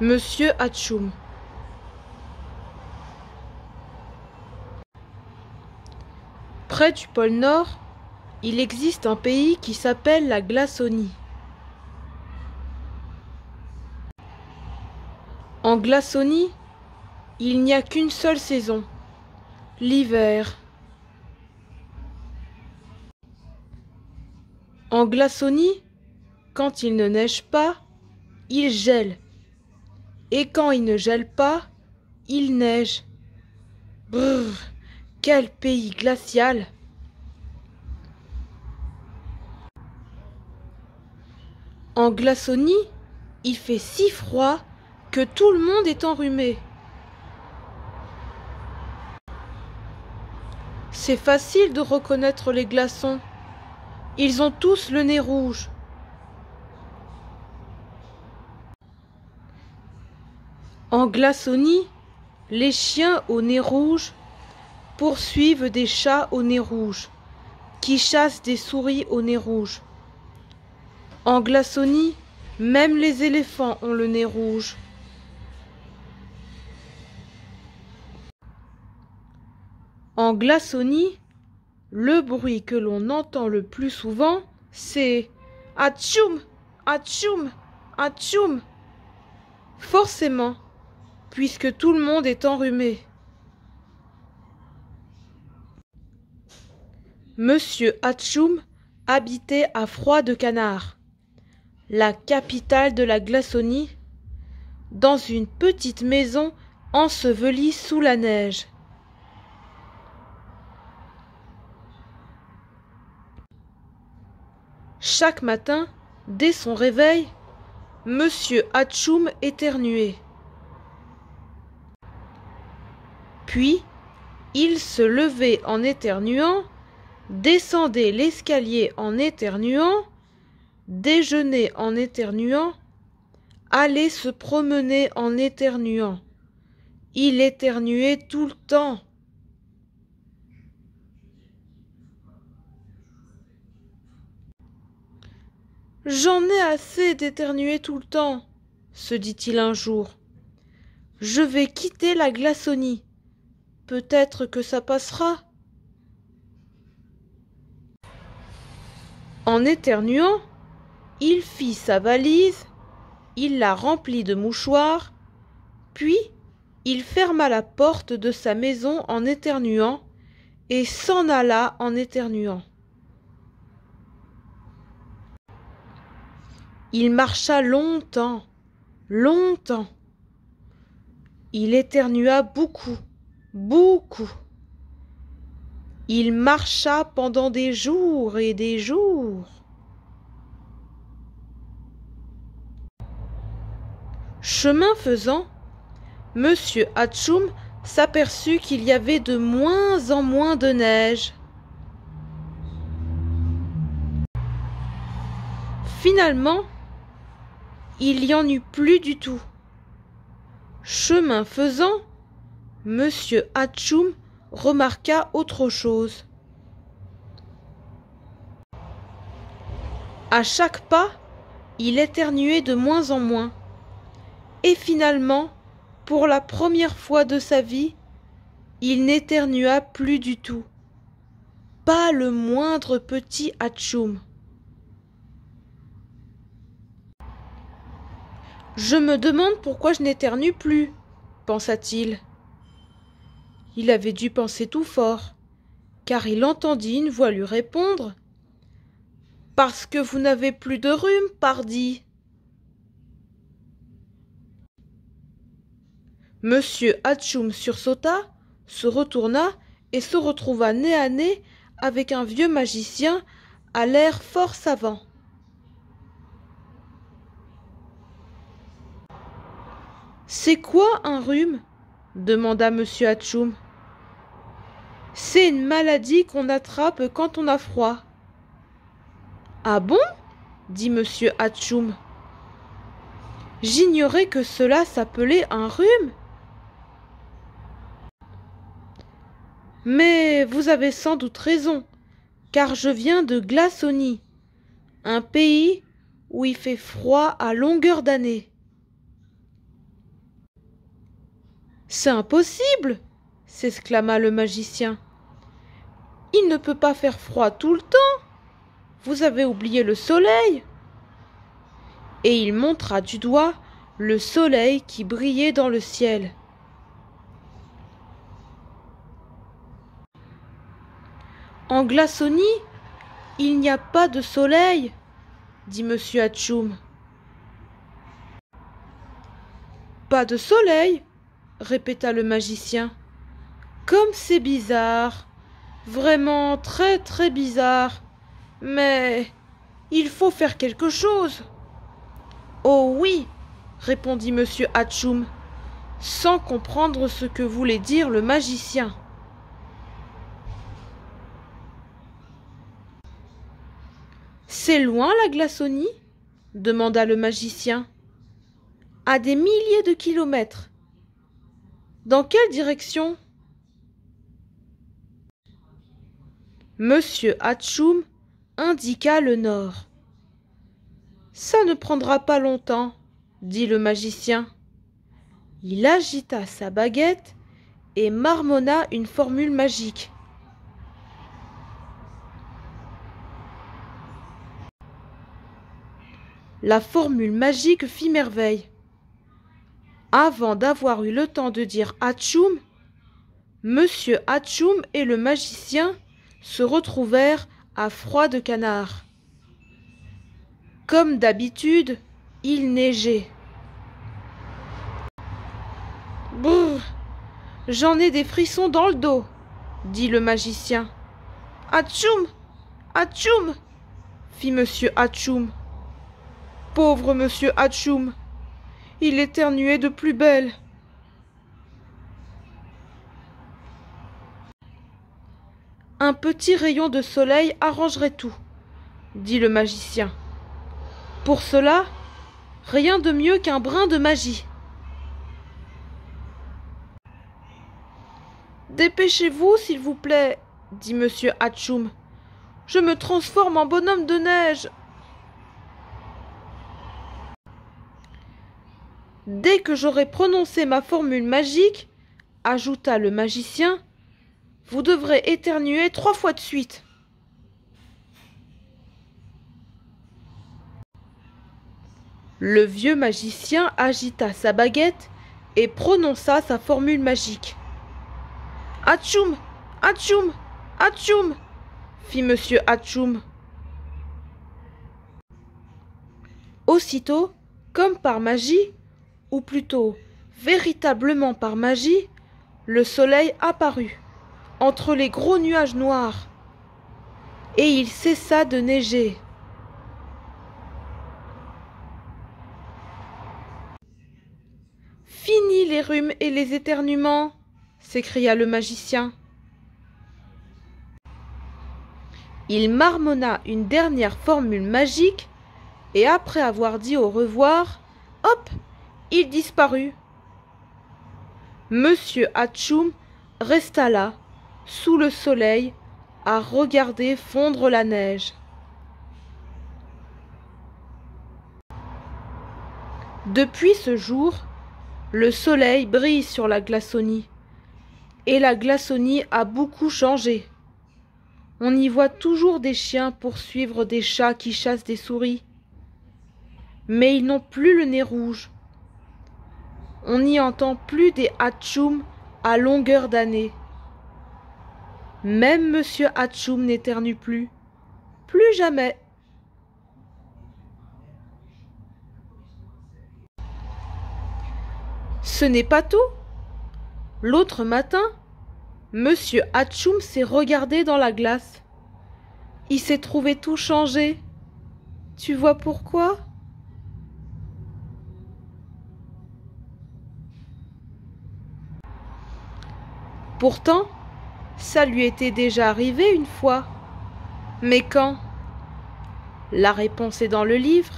Monsieur Hatchoum. Près du pôle Nord, il existe un pays qui s'appelle la Glaçonnie. En Glaçonnie, il n'y a qu'une seule saison, l'hiver. En Glaçonnie, quand il ne neige pas, il gèle. Et quand il ne gèle pas, il neige. Brrr, quel pays glacial! En Glaçonnie, il fait si froid que tout le monde est enrhumé. C'est facile de reconnaître les glaçons. Ils ont tous le nez rouge. En Glaçonnie, les chiens au nez rouge poursuivent des chats au nez rouge, qui chassent des souris au nez rouge. En Glaçonnie, même les éléphants ont le nez rouge. En Glaçonnie, le bruit que l'on entend le plus souvent, c'est « Hatchoum, hatchoum, hatchoum !» Forcément, puisque tout le monde est enrhumé. Monsieur Hatchoum habitait à Froid-de-Canard, la capitale de la Glaçonnie, dans une petite maison ensevelie sous la neige. Chaque matin, dès son réveil, Monsieur Hatchoum éternuait. Puis, il se levait en éternuant, descendait l'escalier en éternuant, déjeunait en éternuant, allait se promener en éternuant. Il éternuait tout le temps. « J'en ai assez d'éternuer tout le temps, » se dit-il un jour. « Je vais quitter la Glaçonnie. Peut-être que ça passera. » En éternuant, il fit sa valise, il la remplit de mouchoirs, puis il ferma la porte de sa maison en éternuant et s'en alla en éternuant. Il marcha longtemps, longtemps. Il éternua beaucoup, beaucoup. Il marcha pendant des jours et des jours. Chemin faisant, Monsieur Hatchoum s'aperçut qu'il y avait de moins en moins de neige. Finalement, il n'y en eut plus du tout. Chemin faisant, Monsieur Hatchoum remarqua autre chose. À chaque pas, il éternuait de moins en moins. Et finalement, pour la première fois de sa vie, il n'éternua plus du tout. Pas le moindre petit hatchoum. Je me demande pourquoi je n'éternue plus, pensa-t-il. Il avait dû penser tout fort, car il entendit une voix lui répondre « Parce que vous n'avez plus de rhume, pardi !» Monsieur Hatchoum sursauta, se retourna et se retrouva nez à nez avec un vieux magicien à l'air fort savant. « C'est quoi un rhume ?» demanda Monsieur Hatchoum. « C'est une maladie qu'on attrape quand on a froid. »« Ah bon ?» dit Monsieur Hatchoum. « J'ignorais que cela s'appelait un rhume. » Mais vous avez sans doute raison, car je viens de Glaçonnie, un pays où il fait froid à longueur d'année. C'est impossible, s'exclama le magicien. Il ne peut pas faire froid tout le temps. Vous avez oublié le soleil. Et il montra du doigt le soleil qui brillait dans le ciel. En Glaçonnie, il n'y a pas de soleil, dit monsieur Hatchoum. Pas de soleil, répéta le magicien. Comme c'est bizarre, vraiment très très bizarre, mais il faut faire quelque chose. Oh oui, répondit monsieur Hatchoum, sans comprendre ce que voulait dire le magicien. C'est loin la Glaçonnie ? Demanda le magicien. À des milliers de kilomètres. Dans quelle direction ? Monsieur Hatchoum indiqua le nord. Ça ne prendra pas longtemps, dit le magicien. Il agita sa baguette et marmonna une formule magique. La formule magique fit merveille. Avant d'avoir eu le temps de dire Hatchoum, monsieur Hatchoum et le magicien se retrouvèrent à Froid-de-Canard. Comme d'habitude, il neigeait. Brrr, j'en ai des frissons dans le dos, dit le magicien. Hatchoum, Hatchoum, fit monsieur Hatchoum. Pauvre monsieur Hatchoum, il éternuait de plus belle. Un petit rayon de soleil arrangerait tout, dit le magicien. Pour cela, rien de mieux qu'un brin de magie. Dépêchez-vous, s'il vous plaît, dit monsieur Hatchoum. Je me transforme en bonhomme de neige. Dès que j'aurai prononcé ma formule magique, ajouta le magicien, vous devrez éternuer 3 fois de suite. Le vieux magicien agita sa baguette et prononça sa formule magique. Hatchoum, Hatchoum, Hatchoum, fit monsieur Hatchoum. Aussitôt, comme par magie, ou plutôt véritablement par magie, le soleil apparut entre les gros nuages noirs, et il cessa de neiger. Fini les rhumes et les éternuements, s'écria le magicien. Il marmonna une dernière formule magique, et après avoir dit au revoir, hop, il disparut. Monsieur Hatchoum resta là, sous le soleil, à regarder fondre la neige. Depuis ce jour, le soleil brille sur la Glaçonnie, et la Glaçonnie a beaucoup changé. On y voit toujours des chiens poursuivre des chats qui chassent des souris, mais ils n'ont plus le nez rouge. On n'y entend plus des Hatchoum à longueur d'année. Même monsieur Hatchoum n'éternue plus. Plus jamais. Ce n'est pas tout. L'autre matin, monsieur Hatchoum s'est regardé dans la glace. Il s'est trouvé tout changé. Tu vois pourquoi ? Pourtant, ça lui était déjà arrivé une fois. Mais quand ? La réponse est dans le livre.